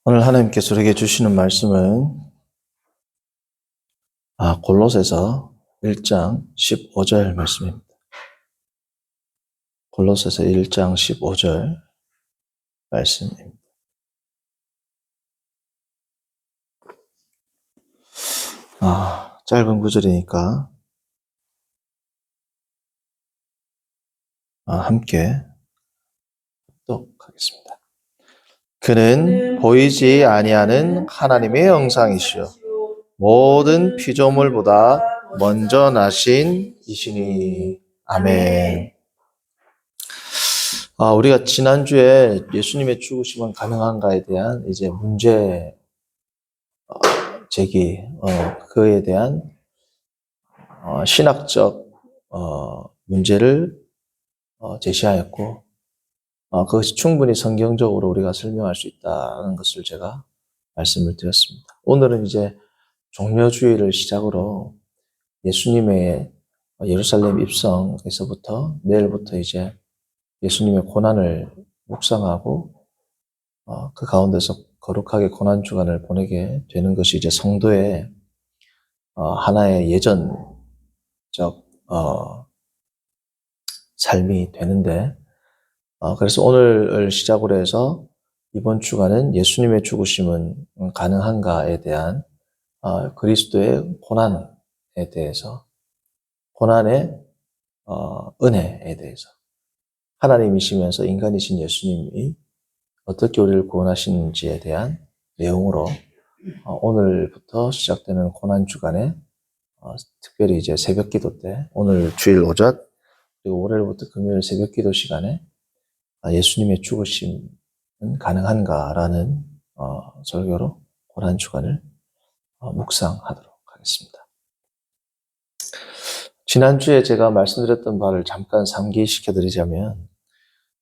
오늘 하나님께서 우리에게 주시는 말씀은 골로새서 1장 15절 말씀입니다. 골로새서 1장 15절 말씀입니다. 짧은 구절이니까 함께 독하겠습니다. 그는 보이지 아니하는 하나님의 형상이시요 모든 피조물보다 먼저 나신 이시니. 아멘. 우리가 지난주에 예수님의 죽으심은 가능한가에 대한 이제 문제 제기, 그에 대한 신학적 문제를 제시하였고, 그것이 충분히 성경적으로 우리가 설명할 수 있다는 것을 제가 말씀을 드렸습니다. 오늘은 이제 종려주의를 시작으로 예수님의 예루살렘 입성에서부터 내일부터 이제 예수님의 고난을 묵상하고 그 가운데서 거룩하게 고난주간을 보내게 되는 것이 이제 성도의 하나의 예전적 삶이 되는데, 그래서 오늘을 시작으로 해서 이번 주간은 예수님의 죽으심은 가능한가에 대한 그리스도의 고난에 대해서, 고난의 은혜에 대해서, 하나님이시면서 인간이신 예수님이 어떻게 우리를 구원하시는지에 대한 내용으로 오늘부터 시작되는 고난주간에 특별히 이제 새벽기도 때, 오늘 주일 오전 그리고 월요일부터 금요일 새벽기도 시간에 예수님의 죽으심은 가능한가라는 설교로 고난주간을 묵상하도록 하겠습니다. 지난주에 제가 말씀드렸던 바를 잠깐 상기시켜드리자면,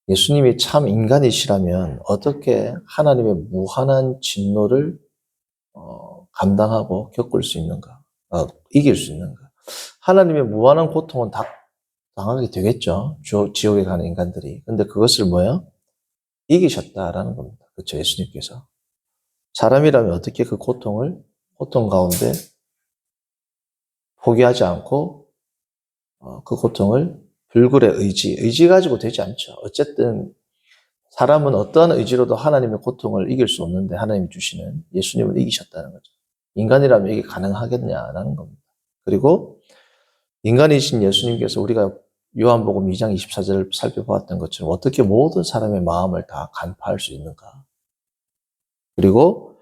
예수님이 참 인간이시라면 어떻게 하나님의 무한한 진노를 감당하고 겪을 수 있는가, 이길 수 있는가. 하나님의 무한한 고통은 다 당하게 되겠죠. 지옥에 가는 인간들이. 근데 그것을 이기셨다라는 겁니다. 그렇죠. 예수님께서. 사람이라면 어떻게 그 고통 가운데 포기하지 않고 그 고통을 불굴의 의지 가지고 되지 않죠. 어쨌든 사람은 어떠한 의지로도 하나님의 고통을 이길 수 없는데 하나님이 주시는 예수님을 이기셨다는 거죠. 인간이라면 이게 가능하겠냐라는 겁니다. 그리고 인간이신 예수님께서 우리가 요한복음 2장 24절을 살펴보았던 것처럼 어떻게 모든 사람의 마음을 다 간파할 수 있는가. 그리고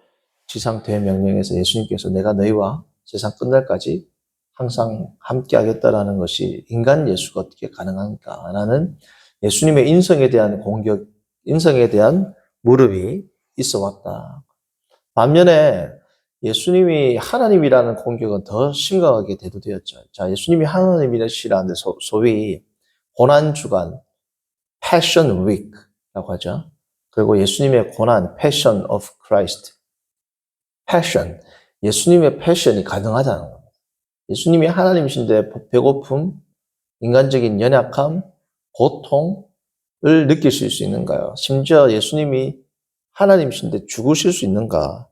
지상 대명령에서 예수님께서 내가 너희와 세상 끝날까지 항상 함께 하겠다라는 것이 인간 예수가 어떻게 가능한가라는 예수님의 인성에 대한 공격, 인성에 대한 무릎이 있어 왔다. 반면에 예수님이 하나님이라는 공격은 더 심각하게 대두되었죠. 자, 예수님이 하나님이시라는데 소위 고난주간, Passion Week라고 하죠. 그리고 예수님의 고난, Passion of Christ. Passion, 예수님의 패션이 가능하다는 겁니다. 예수님이 하나님이신데 배고픔, 인간적인 연약함, 고통을 느끼실 수 있는가요? 심지어 예수님이 하나님이신데 죽으실 수 있는가가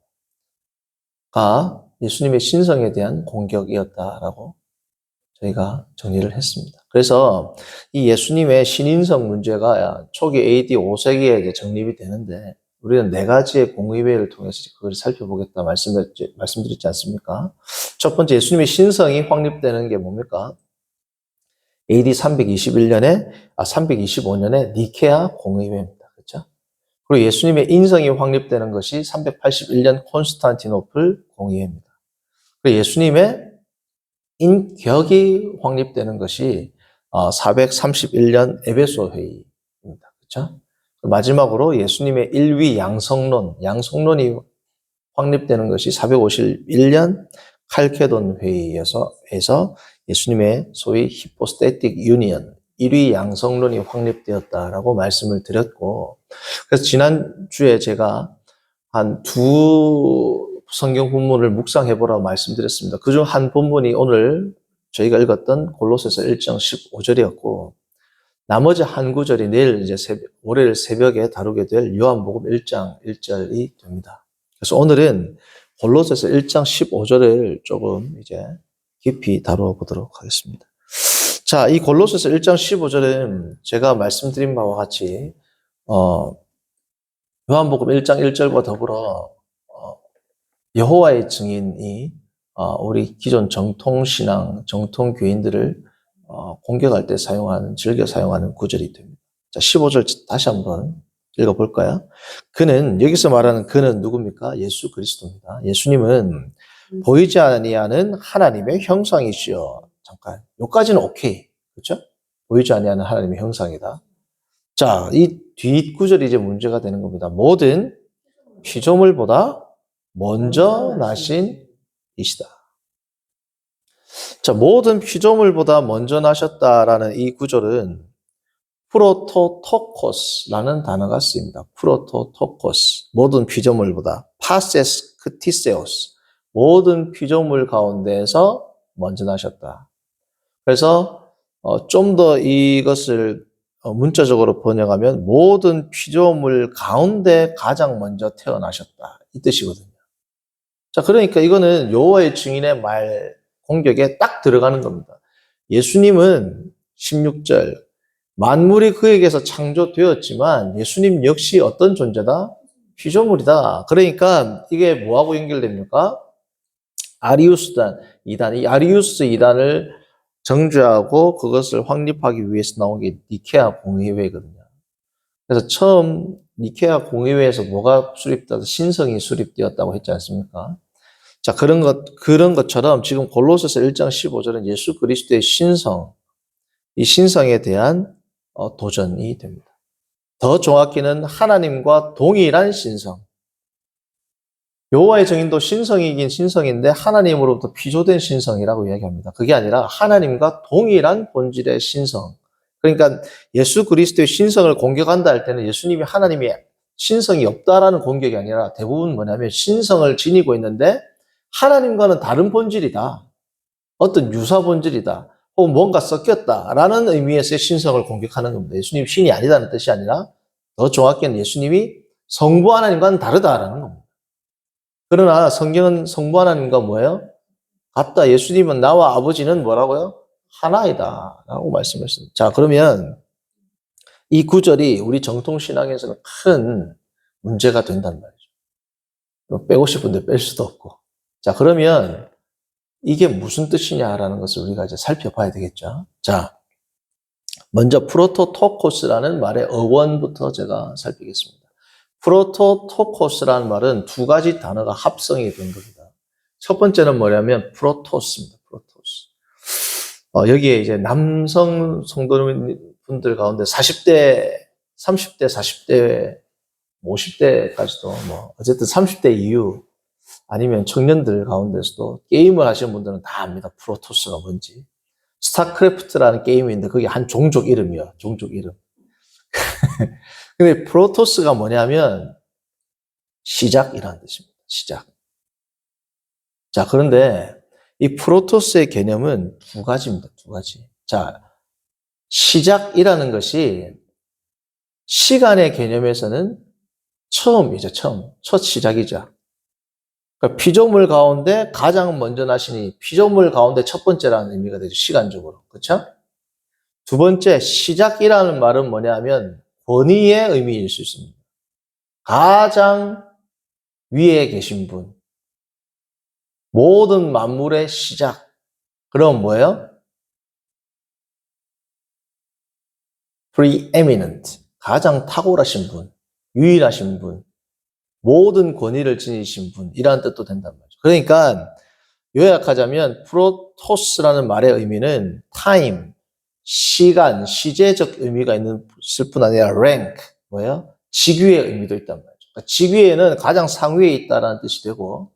예수님의 신성에 대한 공격이었다라고 저희가 정리를 했습니다. 그래서 이 예수님의 신인성 문제가 초기 AD 5세기에 정립이 되는데, 우리는 4가지의 공의회를 통해서 그걸 살펴보겠다 말씀드렸지 않습니까? 첫 번째, 예수님의 신성이 확립되는 게 뭡니까? AD 325년에 니케아 공의회입니다. 그렇죠? 그리고 예수님의 인성이 확립되는 것이 381년 콘스탄티노플 공의회입니다. 그리고 예수님의 인격이 확립되는 것이 431년 에베소 회의입니다. 그렇죠? 마지막으로 예수님의 일위 양성론이 확립되는 것이 451년 칼케돈 회의에서 예수님의 소위 히포스테틱 유니언, 일위 양성론이 확립되었다라고 말씀을 드렸고, 그래서 지난주에 제가 한 두 성경 본문을 묵상해보라고 말씀드렸습니다. 그중 한 본문이 오늘 저희가 읽었던 골로새서 1장 15절이었고, 나머지 한 구절이 내일 이제 월요일 새벽에 다루게 될 요한복음 1장 1절이 됩니다. 그래서 오늘은 골로새서 1장 15절을 조금 이제 깊이 다루어 보도록 하겠습니다. 자, 이 골로새서 1장 15절은 제가 말씀드린 바와 같이 요한복음 1장 1절과 더불어 여호와의 증인이 우리 기존 정통신앙, 정통교인들을 공격할 때 즐겨 사용하는 구절이 됩니다. 자, 15절 다시 한번 읽어볼까요? 여기서 말하는 그는 누굽니까? 예수 그리스도입니다. 예수님은 보이지 아니하는 하나님의 형상이시여. 잠깐, 여기까지는 오케이. 그렇죠? 보이지 아니하는 하나님의 형상이다. 자, 이 뒷구절이 이제 문제가 되는 겁니다. 모든 피조물보다 먼저 나신 이시다. 자, 모든 피조물보다 먼저 나셨다라는 이 구절은 프로토토코스라는 단어가 쓰입니다. 프로토토코스, 모든 피조물보다. 파세스 크티세오스, 모든 피조물 가운데에서 먼저 나셨다. 그래서 좀 더 이것을 문자적으로 번역하면 모든 피조물 가운데 가장 먼저 태어나셨다, 이 뜻이거든요. 자, 그러니까 이거는 여호와의 증인의 말 공격에 딱 들어가는 겁니다. 예수님은 16절 만물이 그에게서 창조되었지만 예수님 역시 어떤 존재다? 피조물이다. 그러니까 이게 뭐하고 연결됩니까? 아리우스단 2단, 이 아리우스 2단을 정죄하고 그것을 확립하기 위해서 나온 게 니케아 공의회거든요. 그래서 처음 니케아 공의회에서 뭐가 수립되어서 신성이 수립되었다고 했지 않습니까? 자, 그런 것처럼 지금 골로새서 1장 15절은 예수 그리스도의 신성, 이 신성에 대한 도전이 됩니다. 더 정확히는 하나님과 동일한 신성. 여호와의 증인도 신성이긴 신성인데 하나님으로부터 피조된 신성이라고 이야기합니다. 그게 아니라 하나님과 동일한 본질의 신성. 그러니까 예수 그리스도의 신성을 공격한다 할 때는 예수님이 하나님이 신성이 없다라는 공격이 아니라 대부분 뭐냐면 신성을 지니고 있는데 하나님과는 다른 본질이다. 어떤 유사 본질이다. 혹은 뭔가 섞였다라는 의미에서의 신성을 공격하는 겁니다. 예수님이 신이 아니다는 뜻이 아니라 더 정확히는 예수님이 성부 하나님과는 다르다라는 겁니다. 그러나 성경은 성부 하나님과 뭐예요? 같다. 예수님은 나와 아버지는 뭐라고요? 하나이다 라고 말씀하셨습니다. 자, 그러면 이 구절이 우리 정통신앙에서는 큰 문제가 된단 말이죠. 빼고 싶은데 뺄 수도 없고. 자, 그러면 이게 무슨 뜻이냐라는 것을 우리가 이제 살펴봐야 되겠죠. 자, 먼저 프로토토코스라는 말의 어원부터 제가 살피겠습니다. 프로토토코스라는 말은 두 가지 단어가 합성이 된 겁니다. 첫 번째는 뭐냐면 프로토스입니다. 프로토스. 여기에 이제 남성 성도분들 가운데 40대, 30대, 40대, 50대까지도 어쨌든 30대 이후 아니면 청년들 가운데서도 게임을 하시는 분들은 다 압니다. 프로토스가 뭔지. 스타크래프트라는 게임이 있는데 그게 한 종족 이름이에요. 종족 이름. 근데 프로토스가 뭐냐면 시작이라는 뜻입니다. 시작. 자, 그런데 이 프로토스의 개념은 두 가지입니다. 두 가지. 자, 시작이라는 것이 시간의 개념에서는 처음이죠. 첫 시작이죠. 그러니까 피조물 가운데 가장 먼저 나시니 피조물 가운데 첫 번째라는 의미가 되죠. 시간적으로. 그렇죠? 두 번째, 시작이라는 말은 뭐냐면 권위의 의미일 수 있습니다. 가장 위에 계신 분. 모든 만물의 시작. 그럼 뭐예요? preeminent. 가장 탁월하신 분. 유일하신 분. 모든 권위를 지니신 분. 이라는 뜻도 된단 말이죠. 그러니까 요약하자면 프로토스라는 말의 의미는 time, 시간, 시제적 의미가 있을 뿐 아니라 rank, 뭐예요? 직위의 의미도 있단 말이죠. 그러니까 직위에는 가장 상위에 있다라는 뜻이 되고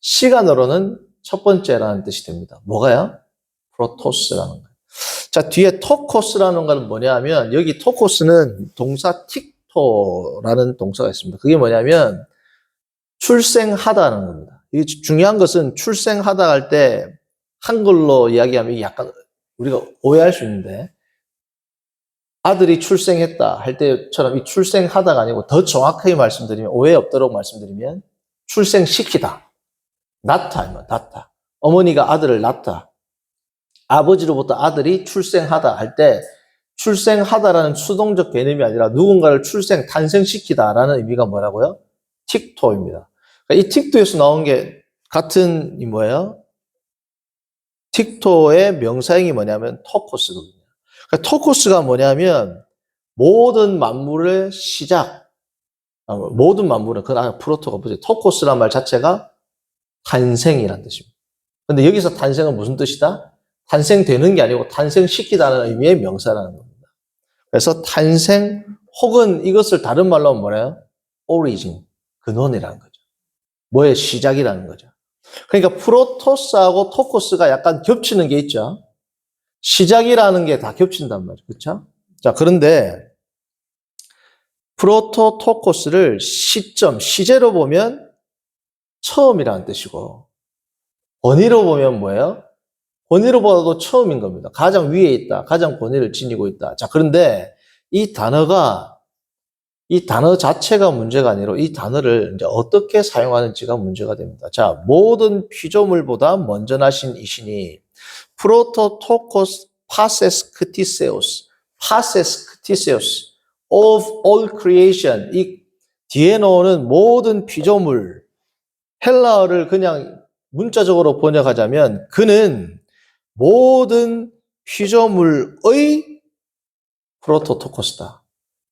시간으로는 첫 번째라는 뜻이 됩니다. 뭐가요? 프로토스라는 거예요. 자, 뒤에 토코스라는 건 뭐냐면 여기 토코스는 동사 틱토라는 동사가 있습니다. 그게 뭐냐면 출생하다는 겁니다. 이 중요한 것은 출생하다 할 때 한글로 이야기하면 약간 우리가 오해할 수 있는데 아들이 출생했다 할 때처럼 이 출생하다가 아니고 더 정확하게 말씀드리면 오해 없도록 말씀드리면 출생시키다. 낳다. 어머니가 아들을 낳다. 아버지로부터 아들이 출생하다 할 때 출생하다라는 수동적 개념이 아니라 누군가를 탄생시키다라는 의미가 뭐라고요? 틱토입니다. 그러니까 이 틱토에서 나온 게 같은 뭐예요? 틱토의 명사형이 뭐냐면 토코스거든요. 그러니까 토코스가 뭐냐면 모든 만물의 시작, 모든 만물은 그건 프로토가 뭐지? 토코스란 말 자체가 탄생이라는 뜻입니다. 근데 여기서 탄생은 무슨 뜻이다? 탄생되는 게 아니고 탄생시키다는 의미의 명사라는 겁니다. 그래서 탄생 혹은 이것을 다른 말로 하면 뭐래요? origin, 근원이라는 거죠. 뭐의 시작이라는 거죠. 그러니까 프로토스하고 토코스가 약간 겹치는 게 있죠. 시작이라는 게 다 겹친단 말이죠. 그렇죠? 자, 그런데 프로토토코스를 시제로 보면 처음이라는 뜻이고 권위로 보면 뭐예요? 권위로보다도 처음인 겁니다. 가장 위에 있다. 가장 권위를 지니고 있다. 자, 그런데 이 단어 자체가 문제가 아니라 이 단어를 이제 어떻게 사용하는지가 문제가 됩니다. 자, 모든 피조물보다 먼저 나신 이신이 프로토토코스 파세스 크티세우스 of all creation. 이 뒤에 나오는 모든 피조물, 헬라어를 그냥 문자적으로 번역하자면 그는 모든 피조물의 프로토토코스다.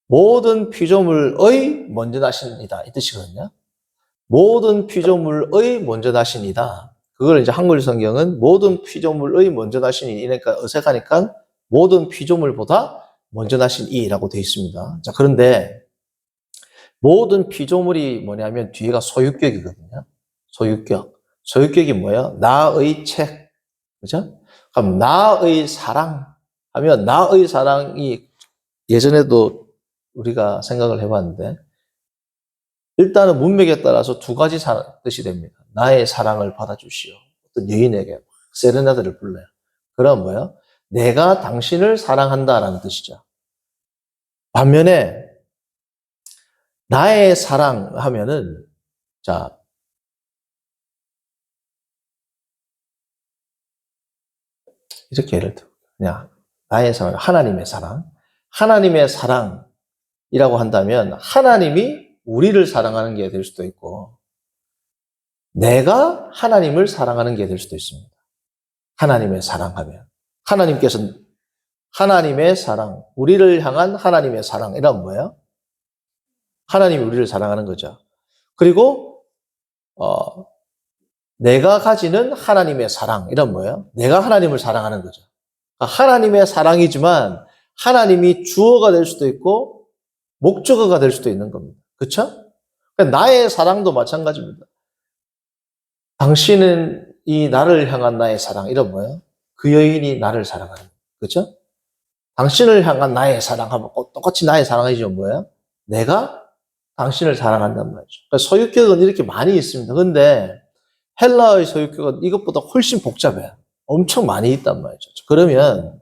모든 피조물의 먼저 나신이다. 이 뜻이거든요. 모든 피조물의 먼저 나신이다. 그걸 이제 한글 성경은 모든 피조물의 먼저 나신이 이니까 어색하니까 모든 피조물보다 먼저 나신 이라고 되어 있습니다. 자, 그런데 모든 피조물이 뭐냐면 뒤에가 소유격이거든요. 소유격이 뭐예요? 나의 책. 그죠? 그럼 나의 사랑 하면 나의 사랑이 예전에도 우리가 생각을 해봤는데 일단은 문맥에 따라서 두 가지 뜻이 됩니다. 나의 사랑을 받아주시오. 어떤 여인에게 세레나데를 불러요. 그럼 뭐예요? 내가 당신을 사랑한다라는 뜻이죠. 반면에 나의 사랑 하면은 자 이렇게 예를 들어 그냥 나의 사랑, 하나님의 사랑이라고 한다면 하나님이 우리를 사랑하는 게 될 수도 있고 내가 하나님을 사랑하는 게 될 수도 있습니다. 하나님의 사랑하면 하나님께서 하나님의 사랑, 우리를 향한 하나님의 사랑 이란 뭐예요? 하나님이 우리를 사랑하는 거죠. 그리고 내가 가지는 하나님의 사랑 이란 뭐예요? 내가 하나님을 사랑하는 거죠. 하나님의 사랑이지만 하나님이 주어가 될 수도 있고 목적어가 될 수도 있는 겁니다. 그렇죠? 나의 사랑도 마찬가지입니다. 당신은 이 나를 향한 나의 사랑 이런 뭐예요? 그 여인이 나를 사랑하는 거예요. 그렇죠? 당신을 향한 나의 사랑하면 똑같이 나의 사랑이죠. 뭐예요? 내가 당신을 사랑한단 말이죠. 그러니까 소유격은 이렇게 많이 있습니다. 근데 헬라의 소유격은 이것보다 훨씬 복잡해요. 엄청 많이 있단 말이죠. 그러면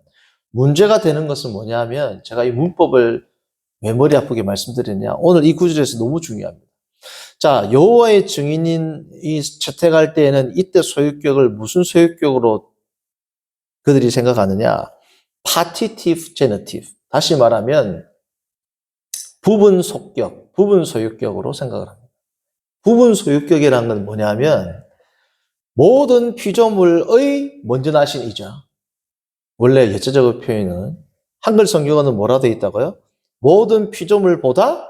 문제가 되는 것은 뭐냐면 제가 이 문법을 왜 머리 아프게 말씀드리냐. 오늘 이 구절에서 너무 중요합니다. 자, 여호와의 증인인 이 채택할 때에는 이때 소유격을 무슨 소유격으로 그들이 생각하느냐? 파티티브 제너티브. 다시 말하면 부분 속격, 부분 소유격으로 생각을 합니다. 부분 소유격이라는 건 뭐냐면 모든 피조물의 먼저 나신 이죠. 원래 예체적어 표현은 한글 성경어는 뭐라 되어 있다고요? 모든 피조물보다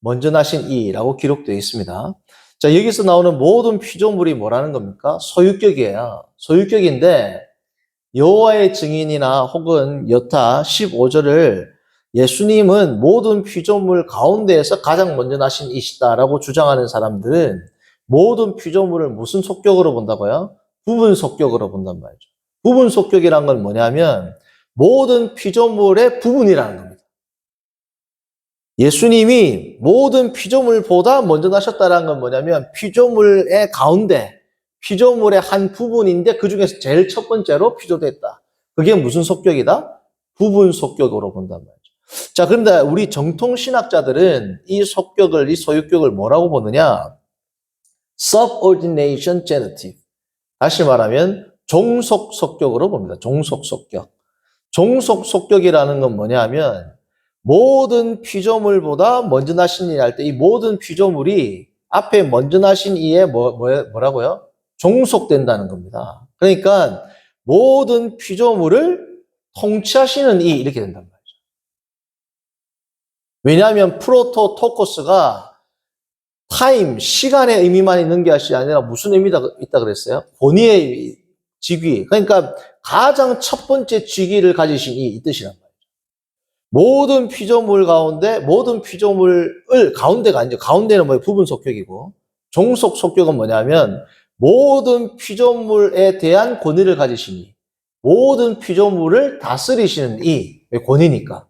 먼저 나신 이라고 기록되어 있습니다. 자, 여기서 나오는 모든 피조물이 뭐라는 겁니까? 소유격이에요. 소유격인데 여호와의 증인이나 혹은 여타 15절을 예수님은 모든 피조물 가운데에서 가장 먼저 나신 이시다라고 주장하는 사람들은 모든 피조물을 무슨 속격으로 본다고요? 부분 속격으로 본단 말이죠. 부분 속격이란 건 뭐냐면 모든 피조물의 부분이라는 겁니다. 예수님이 모든 피조물보다 먼저 나셨다는 건 뭐냐면 피조물의 가운데, 피조물의 한 부분인데 그 중에서 제일 첫 번째로 피조됐다. 그게 무슨 속격이다? 부분 속격으로 본단 말이죠. 자, 그런데 우리 정통 신학자들은 이 속격을, 이 소유격을 뭐라고 보느냐? subordination genitive. 다시 말하면 종속속격으로 봅니다. 종속속격. 종속속격이라는 건 뭐냐면 모든 피조물보다 먼저 나신 이 할 때 이 모든 피조물이 앞에 먼저 나신 이에 뭐라고요? 종속된다는 겁니다. 그러니까 모든 피조물을 통치하시는 이 이렇게 된단 말이죠. 왜냐하면 프로토토코스가 타임, 시간의 의미만 있는 것이 아니라 무슨 의미가 있다 그랬어요? 권위의 직위. 그러니까 가장 첫 번째 직위를 가지신 이 뜻이란 말이죠. 모든 피조물 가운데, 모든 피조물을 가운데가 아니죠. 가운데는 뭐예요? 부분 속격이고, 종속 속격은 뭐냐면, 모든 피조물에 대한 권위를 가지시니, 모든 피조물을 다스리시는 이 권위니까.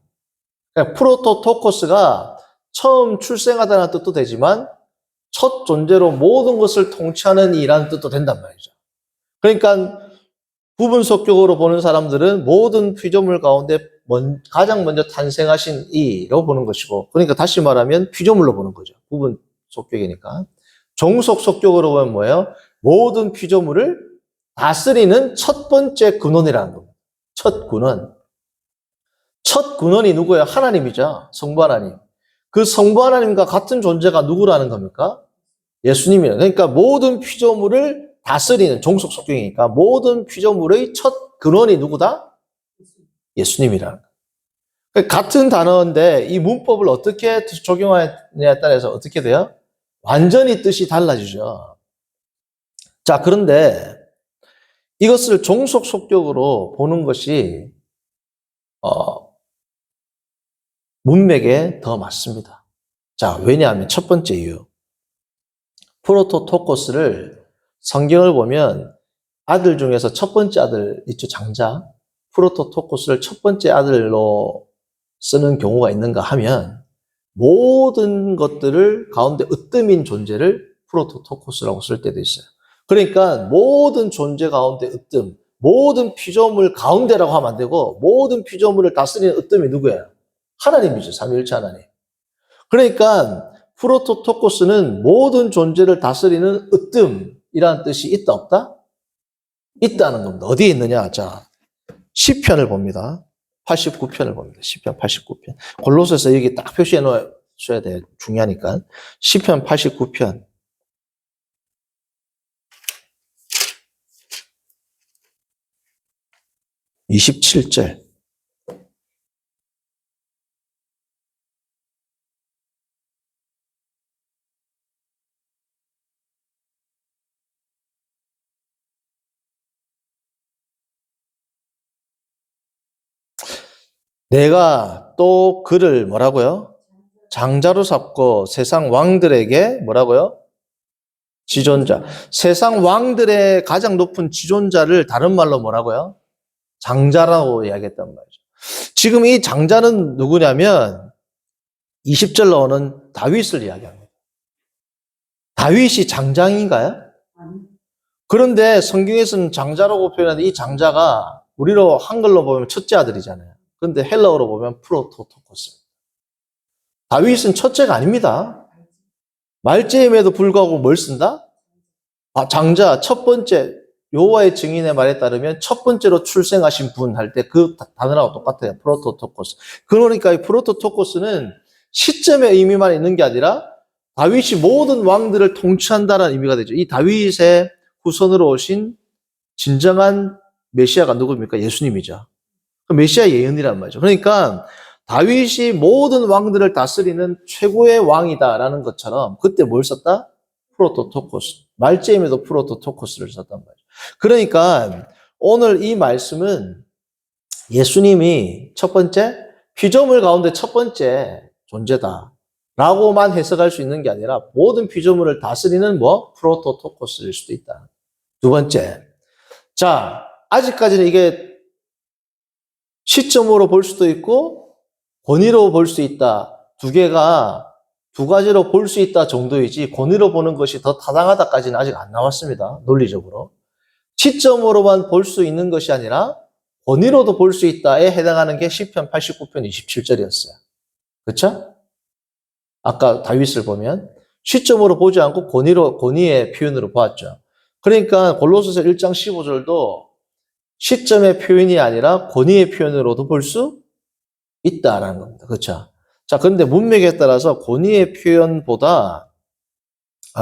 그러니까 프로토토코스가 처음 출생하다는 뜻도 되지만, 첫 존재로 모든 것을 통치하는 이라는 뜻도 된단 말이죠. 그러니까 부분 속격으로 보는 사람들은 모든 피조물 가운데 가장 먼저 탄생하신 이로 보는 것이고, 그러니까 다시 말하면 피조물로 보는 거죠. 부분 속격이니까. 종속 속격으로 보면 뭐예요? 모든 피조물을 다스리는 첫 번째 근원이라는 겁니다. 첫 근원. 첫 근원이 누구예요? 하나님이죠. 성부 하나님. 그 성부 하나님과 같은 존재가 누구라는 겁니까? 예수님이에요. 그러니까 모든 피조물을 다스리는 종속 속격이니까 모든 피조물의 첫 근원이 누구다? 예수님이라는 거예요. 그러니까 같은 단어인데 이 문법을 어떻게 적용하느냐에 따라서 어떻게 돼요? 완전히 뜻이 달라지죠. 자, 그런데 이것을 종속 속격으로 보는 것이 문맥에 더 맞습니다. 자, 왜냐하면 첫 번째 이유. 프로토토코스를 성경을 보면 아들 중에서 첫 번째 아들 있죠, 장자. 프로토토코스를 첫 번째 아들로 쓰는 경우가 있는가 하면 모든 것들을 가운데 으뜸인 존재를 프로토토코스라고 쓸 때도 있어요. 그러니까 모든 존재 가운데 으뜸, 모든 피조물 가운데라고 하면 안 되고 모든 피조물을 다스리는 으뜸이 누구예요? 하나님이죠. 삼위일체 하나님. 그러니까 프로토토코스는 모든 존재를 다스리는 으뜸이라는 뜻이 있다 없다? 있다는 겁니다. 어디에 있느냐? 자, 시편을 봅니다. 89편을 봅니다. 시편 89편. 골로새서 여기 딱 표시해 놓으셔야 돼요. 중요하니까. 시편 89편. 27절. 내가 또 그를 뭐라고요? 장자로 삼고 세상 왕들에게 뭐라고요? 지존자. 세상 왕들의 가장 높은 지존자를 다른 말로 뭐라고요? 장자라고 이야기했단 말이죠. 지금 이 장자는 누구냐면 20절 나오는 다윗을 이야기합니다. 다윗이 장장인가요? 그런데 성경에서는 장자라고 표현하는데 이 장자가 우리로 한글로 보면 첫째 아들이잖아요. 그런데 헬라어로 보면 프로토토코스. 다윗은 첫째가 아닙니다. 말제임에도 불구하고 뭘 쓴다? 장자, 첫 번째, 여호와의 증인의 말에 따르면 첫 번째로 출생하신 분 할 때 그 단어하고 똑같아요. 프로토토코스. 그러니까 이 프로토토코스는 시점의 의미만 있는 게 아니라 다윗이 모든 왕들을 통치한다는 의미가 되죠. 이 다윗의 후손으로 오신 진정한 메시아가 누굽니까? 예수님이죠. 메시아 예언이란 말이죠. 그러니까 다윗이 모든 왕들을 다스리는 최고의 왕이다라는 것처럼 그때 뭘 썼다? 프로토토코스. 말제임에도 프로토토코스를 썼단 말이죠. 그러니까 오늘 이 말씀은 예수님이 첫 번째 피조물 가운데 첫 번째 존재다 라고만 해석할 수 있는 게 아니라 모든 피조물을 다스리는 프로토토코스일 수도 있다. 두 번째, 자, 아직까지는 이게 시점으로 볼 수도 있고 권위로 볼 수 있다. 두 가지로 볼 수 있다 정도이지 권위로 보는 것이 더 타당하다까지는 아직 안 나왔습니다. 논리적으로. 시점으로만 볼 수 있는 것이 아니라 권위로도 볼 수 있다에 해당하는 게 시편 89편 27절이었어요. 그렇죠? 아까 다윗을 보면 시점으로 보지 않고 권위의 표현으로 보았죠. 그러니까 골로새서 1장 15절도 시점의 표현이 아니라 권위의 표현으로도 볼 수 있다라는 겁니다. 그렇죠? 자, 그런데 문맥에 따라서 권위의 표현보다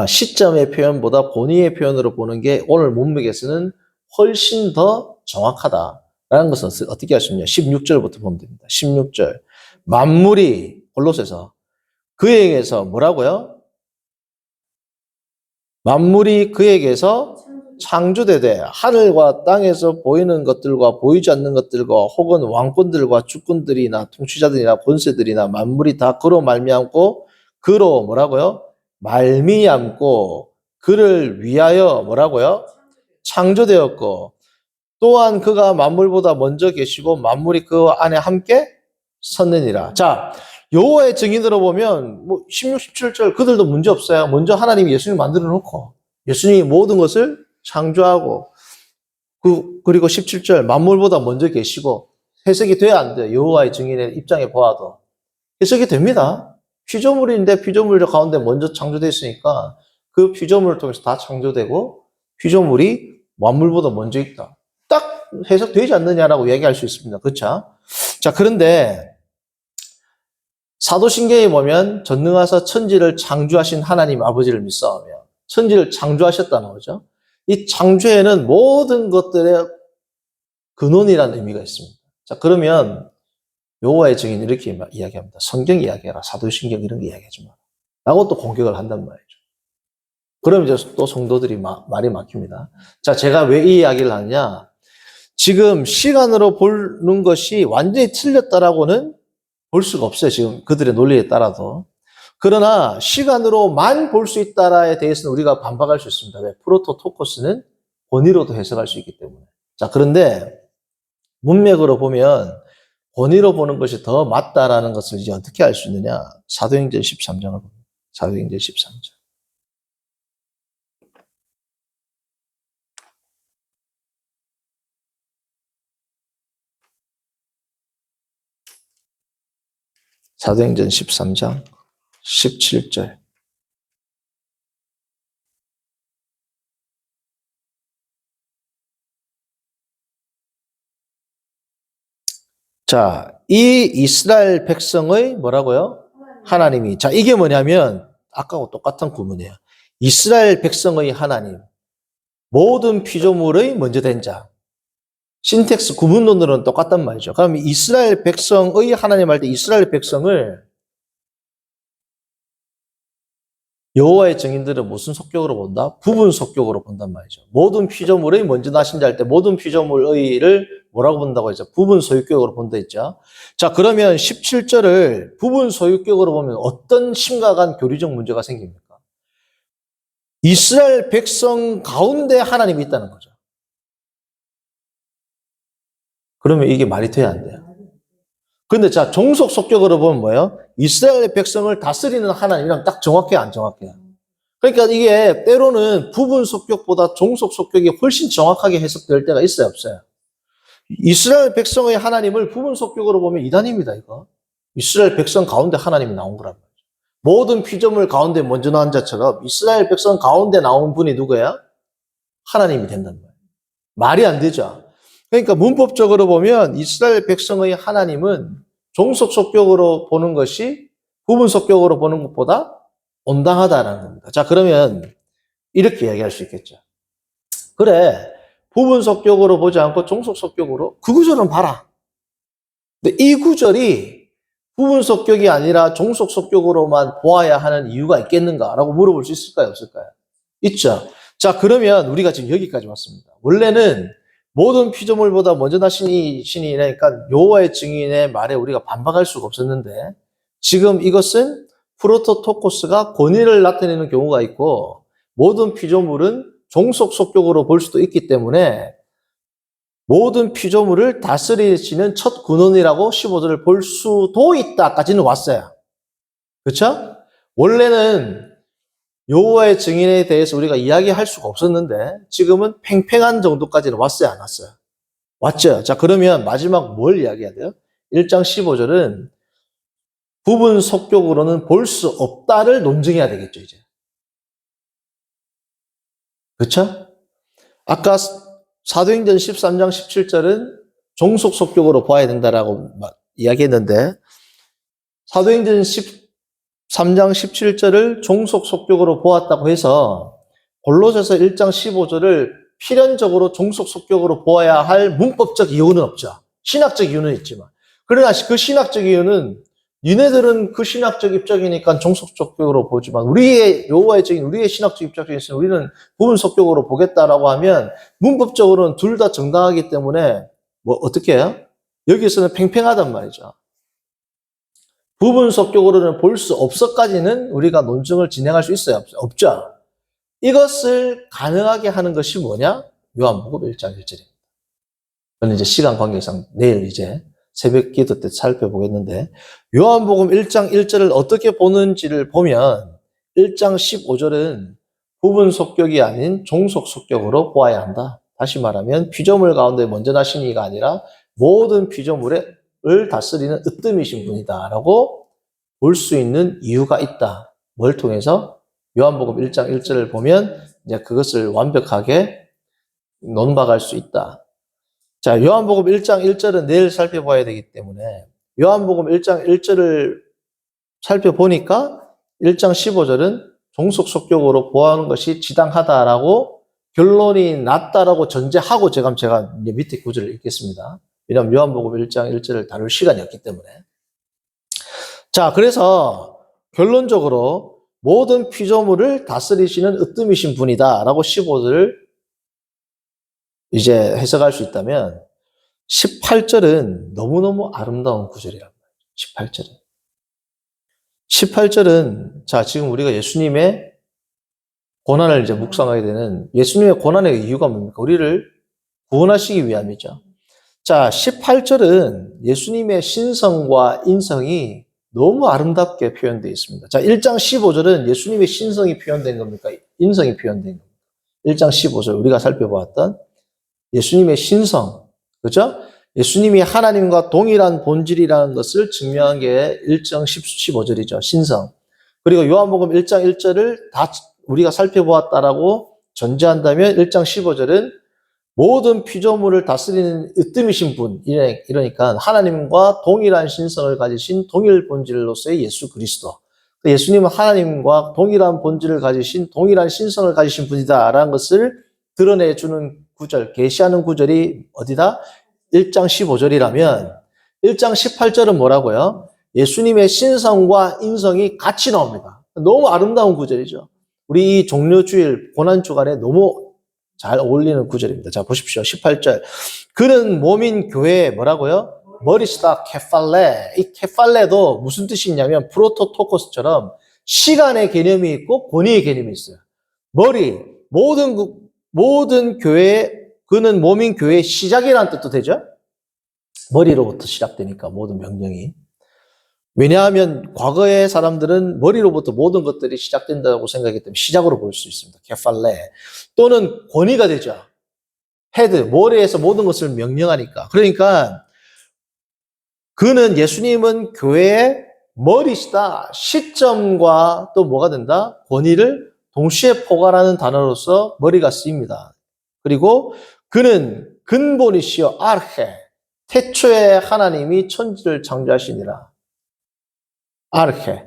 시점의 표현보다 권위의 표현으로 보는 게 오늘 문맥에서는 훨씬 더 정확하다라는 것은 어떻게 할 수 있냐? 16절부터 보면 됩니다. 16절. 만물이 골로새서 그에게서 뭐라고요? 만물이 그에게서 창조되되 하늘과 땅에서 보이는 것들과 보이지 않는 것들과 혹은 왕권들과 주권들이나 통치자들이나 권세들이나 만물이 다 그로 말미암고 그로 뭐라고요? 말미암고 그를 위하여 뭐라고요? 창조되었고 또한 그가 만물보다 먼저 계시고 만물이 그 안에 함께 섰느니라. 자, 여호와의 증인으로 보면 16, 17절 그들도 문제 없어요. 먼저 하나님이 예수님 만들어 놓고 예수님이 모든 것을 창조하고 그리고 17절 만물보다 먼저 계시고 해석이 돼야 안 돼요. 여호와의 증인의 입장에 보아도 해석이 됩니다. 피조물인데 피조물 가운데 먼저 창조됐으니까 그 피조물을 통해서 다 창조되고 피조물이 만물보다 먼저 있다. 딱 해석되지 않느냐라고 얘기할 수 있습니다. 그렇죠? 자, 그런데 사도신경에 보면 전능하사 천지를 창조하신 하나님 아버지를 믿사오며 천지를 창조하셨다는 거죠. 이 창조에는 모든 것들의 근원이라는 의미가 있습니다. 자, 그러면 여호와의 증인 이렇게 이야기합니다. 성경 이야기해라. 사도신경 이런 거 이야기하지 마라. 라고 또 공격을 한단 말이죠. 그럼 이제 또 성도들이 말이 막힙니다. 자, 제가 왜 이 이야기를 하느냐? 지금 시간으로 보는 것이 완전히 틀렸다라고는 볼 수가 없어요. 지금 그들의 논리에 따라도. 그러나 시간으로만 볼 수 있다라에 대해서는 우리가 반박할 수 있습니다. 왜? 프로토토코스는 권위로도 해석할 수 있기 때문에. 자, 그런데 문맥으로 보면 권위로 보는 것이 더 맞다라는 것을 이제 어떻게 알 수 있느냐? 사도행전 13장을 봅니다. 사도행전 13장. 사도행전 13장 17절. 자, 이 이스라엘 백성의 뭐라고요? 하나님이. 자, 이게 뭐냐면 아까와 똑같은 구문이에요. 이스라엘 백성의 하나님. 모든 피조물의 먼저 된 자. 신텍스 구문론으로는 똑같단 말이죠. 그럼 이스라엘 백성의 하나님 할 때 이스라엘 백성을 여호와의 증인들은 무슨 속격으로 본다? 부분 속격으로 본단 말이죠. 모든 피조물의 먼저 나신 자 할 때 모든 피조물의를 뭐라고 본다고 했죠? 부분 소유격으로 본다 했죠. 자, 그러면 17절을 부분 소유격으로 보면 어떤 심각한 교리적 문제가 생깁니까? 이스라엘 백성 가운데 하나님이 있다는 거죠. 그러면 이게 말이 돼야 안 돼요. 그런데 자, 종속 속격으로 보면 뭐예요? 이스라엘 백성을 다스리는 하나님이랑 딱 정확해요, 안 정확해요? 그러니까 이게 때로는 부분 속격보다 종속 속격이 훨씬 정확하게 해석될 때가 있어요, 없어요? 이스라엘 백성의 하나님을 부분 속격으로 보면 이단입니다, 이거. 이스라엘 백성 가운데 하나님이 나온 거란 말이죠. 모든 피조물 가운데 먼저 나온 자처럼 이스라엘 백성 가운데 나온 분이 누구예요? 하나님이 된단 말이에요. 말이 안 되죠. 그러니까 문법적으로 보면 이스라엘 백성의 하나님은 종속 속격으로 보는 것이 부분 속격으로 보는 것보다 온당하다는 겁니다. 자, 그러면 이렇게 이야기할 수 있겠죠. 그래, 부분 속격으로 보지 않고 종속 속격으로 그 구절은 봐라. 근데 이 구절이 부분 속격이 아니라 종속 속격으로만 보아야 하는 이유가 있겠는가라고 물어볼 수 있을까요, 없을까요? 있죠. 자, 그러면 우리가 지금 여기까지 왔습니다. 원래는 모든 피조물보다 먼저 나신 신이니까 여호와의 증인의 말에 우리가 반박할 수가 없었는데 지금 이것은 프로토토코스가 권위를 나타내는 경우가 있고 모든 피조물은 종속 속격으로 볼 수도 있기 때문에 모든 피조물을 다스리시는 첫 근원이라고 15절을 볼 수도 있다까지는 왔어요. 그렇죠? 원래는 여호와의 증인에 대해서 우리가 이야기할 수가 없었는데 지금은 팽팽한 정도까지는 왔어요, 안 왔어요? 왔죠. 자, 그러면 마지막 뭘 이야기해야 돼요? 1장 15절은 부분 속격으로는 볼 수 없다를 논증해야 되겠죠, 이제. 그쵸? 아까 사도행전 13장 17절은 종속속격으로 보아야 된다라고 이야기했는데, 사도행전 13장 17절을 종속속격으로 보았다고 해서 골로새서 1장 15절을 필연적으로 종속속격으로 보아야 할 문법적 이유는 없죠. 신학적 이유는 있지만. 그러나 그 신학적 이유는 니네들은 그 신학적 입장이니까 종속속격으로 보지만 우리의 여호와의적인 우리의 신학적 입장에서는 우리는 부분속격으로 보겠다라고 하면 문법적으로는 둘 다 정당하기 때문에 뭐 어떻게 해요? 여기서는 팽팽하단 말이죠. 부분속격으로는 볼 수 없어까지는 우리가 논증을 진행할 수 있어요? 없죠. 이것을 가능하게 하는 것이 뭐냐? 요한복음 1장 1절입니다. 저는 이제 시간 관계상 내일 이제 새벽 기도 때 살펴보겠는데, 요한복음 1장 1절을 어떻게 보는지를 보면 1장 15절은 부분속격이 아닌 종속속격으로 보아야 한다. 다시 말하면 피조물 가운데 먼저 나신 이가 아니라 모든 피조물을 다스리는 으뜸이신 분이다 라고 볼 수 있는 이유가 있다. 뭘 통해서? 요한복음 1장 1절을 보면 이제 그것을 완벽하게 논박할 수 있다. 자, 요한복음 1장 1절은 내일 살펴봐야 되기 때문에 요한복음 1장 1절을 살펴보니까 1장 15절은 종속속격으로 보아하는 것이 지당하다라고 결론이 났다라고 전제하고 제가 이제 밑에 구절을 읽겠습니다. 왜냐하면 요한복음 1장 1절을 다룰 시간이 없기 때문에. 자, 그래서 결론적으로 모든 피조물을 다스리시는 으뜸이신 분이다라고 15절을 이제 해석할 수 있다면 18절은 너무너무 아름다운 구절이란 말이에요. 18절은. 18절은 자, 지금 우리가 예수님의 고난을 이제 묵상하게 되는 예수님의 고난의 이유가 뭡니까? 우리를 구원하시기 위함이죠. 자, 18절은 예수님의 신성과 인성이 너무 아름답게 표현되어 있습니다. 자, 1장 15절은 예수님의 신성이 표현된 겁니까? 인성이 표현된 겁니까? 1장 15절 우리가 살펴보았던 예수님의 신성, 그죠? 예수님이 하나님과 동일한 본질이라는 것을 증명한 게 1장 15절이죠. 신성. 그리고 요한복음 1장 1절을 다 우리가 살펴보았다라고 전제한다면 1장 15절은 모든 피조물을 다스리는 으뜸이신 분, 이러니까 하나님과 동일한 신성을 가지신 동일 본질로서의 예수 그리스도. 예수님은 하나님과 동일한 본질을 가지신 동일한 신성을 가지신 분이다라는 것을 드러내주는 구절, 계시하는 구절이 어디다? 1장 15절이라면 1장 18절은 뭐라고요? 예수님의 신성과 인성이 같이 나옵니다. 너무 아름다운 구절이죠. 우리 이 종료주일 고난주간에 너무 잘 어울리는 구절입니다. 자, 보십시오. 18절. 그는 몸인 교회에 뭐라고요? 머리시다 케팔레. 이 케팔레도 무슨 뜻이 있냐면 프로토토코스처럼 시간의 개념이 있고 권위의 개념이 있어요. 머리, 모든 교회, 그는 몸인 교회의 시작이라는 뜻도 되죠? 머리로부터 시작되니까 모든 명령이. 왜냐하면 과거의 사람들은 머리로부터 모든 것들이 시작된다고 생각했기 때문에 시작으로 볼 수 있습니다. 케팔레. 또는 권위가 되죠. 헤드, 머리에서 모든 것을 명령하니까. 그러니까 그는 예수님은 교회의 머리시다. 시점과 또 뭐가 된다? 권위를 동시에 포괄하는 단어로서 머리가 쓰입니다. 그리고 그는 근본이시여 아르헤. 태초에 하나님이 천지를 창조하시니라. 아르헤.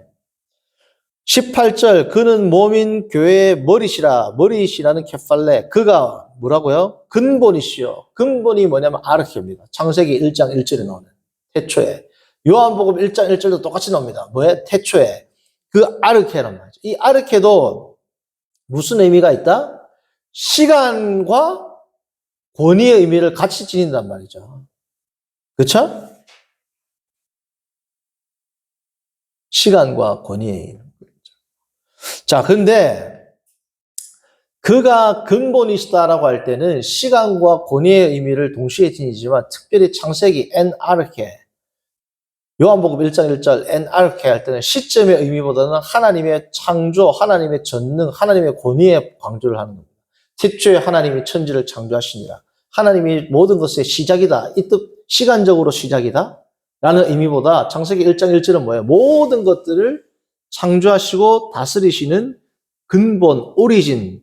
18절 그는 몸인 교회의 머리시라는 케팔레. 그가 뭐라고요? 근본이시여. 근본이 뭐냐면 아르헤입니다. 창세기 1장 1절에 나오는 태초에. 요한복음 1장 1절도 똑같이 나옵니다. 뭐에? 태초에. 그 아르헤란 말이죠. 이 아르헤도 무슨 의미가 있다? 시간과 권위의 의미를 같이 지닌단 말이죠. 그렇죠? 시간과 권위의. 자, 근데 그가 근본이시다라고 할 때는 시간과 권위의 의미를 동시에 지니지만 특별히 창세기 엔아르케, 요한복음 1장 1절 엔아르케 할 때는 시점의 의미보다는 하나님의 창조, 하나님의 전능, 하나님의 권위에 강조를 하는 겁니다. 태초에 하나님이 천지를 창조하시니라. 하나님이 모든 것의 시작이다. 이 뜻, 시간적으로 시작이다. 라는 의미보다 창세기 1장 1절은 뭐예요? 모든 것들을 창조하시고 다스리시는 근본, 오리진,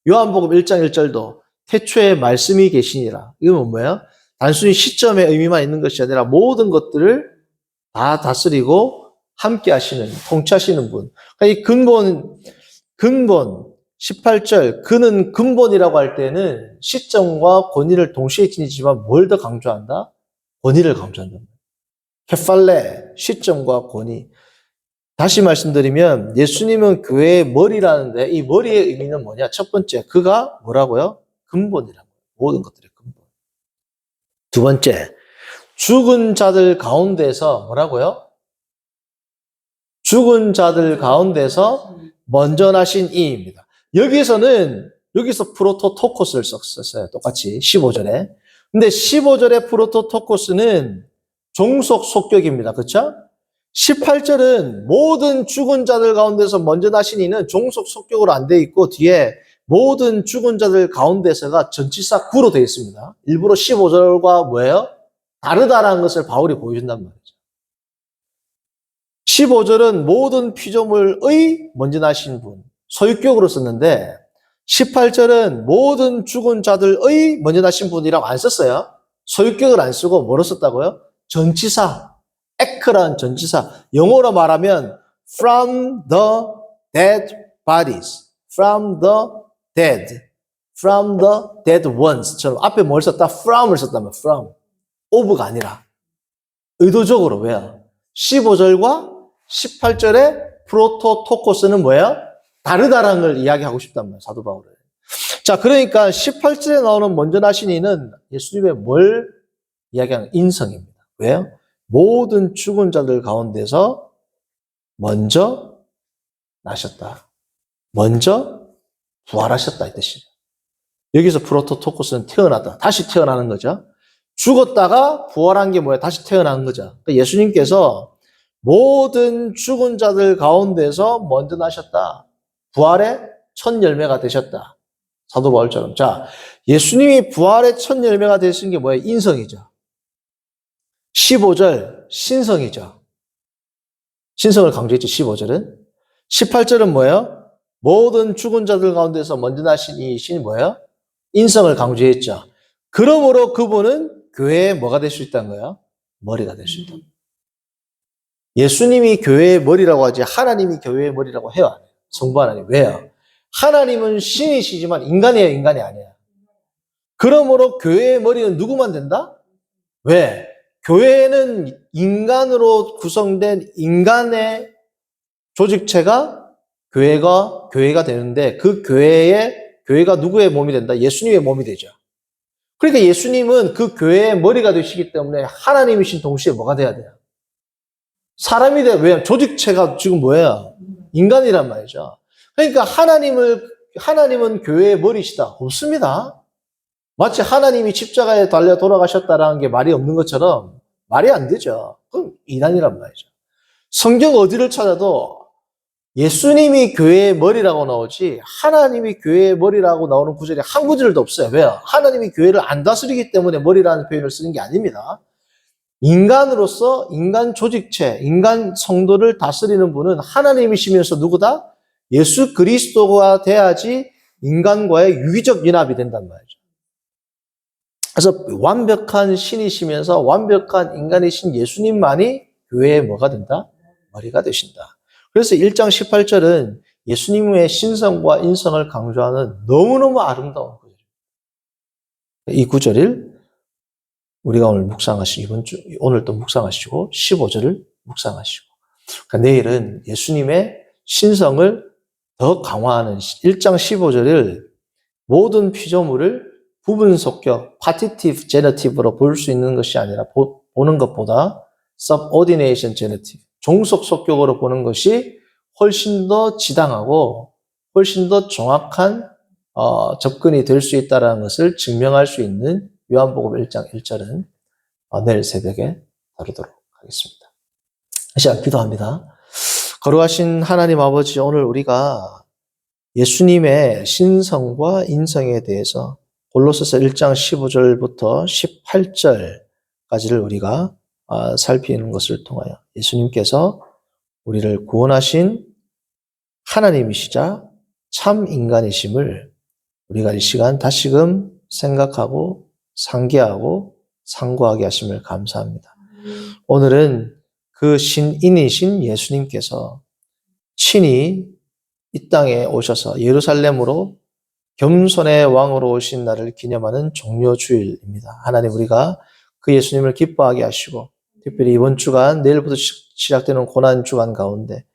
요한복음 1장 1절도 태초에 말씀이 계시니라. 이건 뭐예요? 단순히 시점의 의미만 있는 것이 아니라 모든 것들을 다 다스리고 함께 하시는, 통치하시는 분. 그러니까 이 근본, 18절, 그는 근본이라고 할 때는 시점과 권위를 동시에 지니지만 뭘 더 강조한다? 권위를 강조한다. 케팔레, 시점과 권위. 다시 말씀드리면 예수님은 교회의 머리라는데 이 머리의 의미는 뭐냐? 첫 번째, 그가 뭐라고요? 근본이라고. 모든 것들의 근본. 두 번째, 죽은 자들 가운데서 뭐라고요? 죽은 자들 가운데서 먼저 나신 이입니다. 여기서 프로토토코스를 썼어요. 똑같이 15절에. 근데 15절의 프로토토코스는 종속 속격입니다. 그렇죠? 18절은 모든 죽은 자들 가운데서 먼저 나신 이는 종속 속격으로 안 돼 있고 뒤에 모든 죽은 자들 가운데서가 전치사 구로 되어 있습니다. 일부러 15절과 뭐예요? 다르다라는 것을 바울이 보여준단 말이죠. 15절은 모든 피조물의 먼저 나신 분, 소유격으로 썼는데 18절은 모든 죽은 자들의 먼저 나신 분이라고 안 썼어요. 소유격을 안 쓰고 뭐로 썼다고요? 전치사, 에크라는 전치사. 영어로 말하면 from the dead bodies, from the dead, from the dead ones처럼 앞에 뭘 썼다? from을 썼다면 from, of가 아니라 의도적으로. 왜요? 15절과 18절의 프로토토코스는 뭐예요? 다르다라는 걸 이야기하고 싶단 말이에요. 사도 바울은. 자, 그러니까 18절에 나오는 먼저 나신 이는 예수님의 뭘 이야기하는 인성입니다. 왜요? 모든 죽은 자들 가운데서 먼저 나셨다. 먼저 부활하셨다 이 뜻이에요. 여기서 프로토토코스는 태어났다. 다시 태어나는 거죠. 죽었다가 부활한 게 뭐예요? 다시 태어나는 거죠. 그러니까 예수님께서 모든 죽은 자들 가운데서 먼저 나셨다. 부활의 첫 열매가 되셨다. 사도 바울처럼. 자, 예수님이 부활의 첫 열매가 되신 게 뭐예요? 인성이죠. 15절 신성이죠. 신성을 강조했죠. 15절은. 18절은 뭐예요? 모든 죽은 자들 가운데서 먼저 나신 이 신이 뭐예요? 인성을 강조했죠. 그러므로 그분은 교회의 뭐가 될 수 있다는 거예요? 머리가 될 수 있다. 예수님이 교회의 머리라고 하지 하나님이 교회의 머리라고 해요, 안 해요? 성부 하나님. 왜요? 하나님은 신이시지만 인간이에요, 인간이 아니에요. 그러므로 교회의 머리는 누구만 된다? 왜? 교회는 인간으로 구성된 인간의 조직체가 교회가 되는데 그 교회가 누구의 몸이 된다? 예수님의 몸이 되죠. 그러니까 예수님은 그 교회의 머리가 되시기 때문에 하나님이신 동시에 뭐가 돼야 돼요? 사람이 돼요. 왜냐하면 조직체가 지금 뭐예요? 인간이란 말이죠. 그러니까 하나님은 교회의 머리시다. 없습니다. 마치 하나님이 십자가에 달려 돌아가셨다라는 게 말이 없는 것처럼 말이 안 되죠. 그럼 이단이란 말이죠. 성경 어디를 찾아도 예수님이 교회의 머리라고 나오지 하나님이 교회의 머리라고 나오는 구절이 한 구절도 없어요. 왜요? 하나님이 교회를 안 다스리기 때문에 머리라는 표현을 쓰는 게 아닙니다. 인간으로서 인간 조직체, 인간 성도를 다스리는 분은 하나님이시면서 누구다? 예수 그리스도가 돼야지 인간과의 유기적 연합이 된단 말이죠. 그래서 완벽한 신이시면서 완벽한 인간이신 예수님만이 교회의 뭐가 된다? 머리가 되신다. 그래서 1장 18절은 예수님의 신성과 인성을 강조하는 너무너무 아름다운 구절입니다. 이 구절을 우리가 오늘 오늘 또 묵상하시고 15절을 묵상하시고 그러니까 내일은 예수님의 신성을 더 강화하는 1장 15절을 모든 피조물을 부분 속격, partitive genitive로 볼 수 있는 것이 아니라 보는 것보다 subordination genitive, 종속 속격으로 보는 것이 훨씬 더 지당하고 훨씬 더 정확한 접근이 될 수 있다는 것을 증명할 수 있는 요한복음 1장 1절은 내일 새벽에 다루도록 하겠습니다. 다시 한번 기도합니다. 거룩하신 하나님 아버지, 오늘 우리가 예수님의 신성과 인성에 대해서 골로새서 1장 15절부터 18절까지를 우리가 살피는 것을 통하여 예수님께서 우리를 구원하신 하나님이시자 참 인간이심을 우리가 이 시간 다시금 생각하고 상기하고 상고하게 하심을 감사합니다. 오늘은 그 신인이신 예수님께서 친히 이 땅에 오셔서 예루살렘으로 겸손의 왕으로 오신 날을 기념하는 종료주일입니다. 하나님, 우리가 그 예수님을 기뻐하게 하시고 특별히 이번 주간, 내일부터 시작되는 고난주간 가운데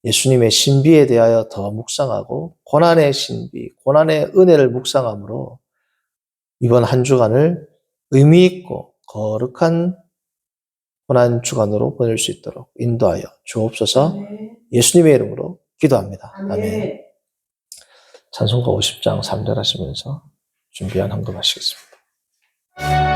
예수님의 신비에 대하여 더 묵상하고 고난의 신비, 고난의 은혜를 묵상함으로 이번 한 주간을 의미 있고 거룩한 고난주간으로 보낼 수 있도록 인도하여 주옵소서. 예수님의 이름으로 기도합니다. 아멘. 찬송가 50장 3절 하시면서 준비한 헌금하시겠습니다.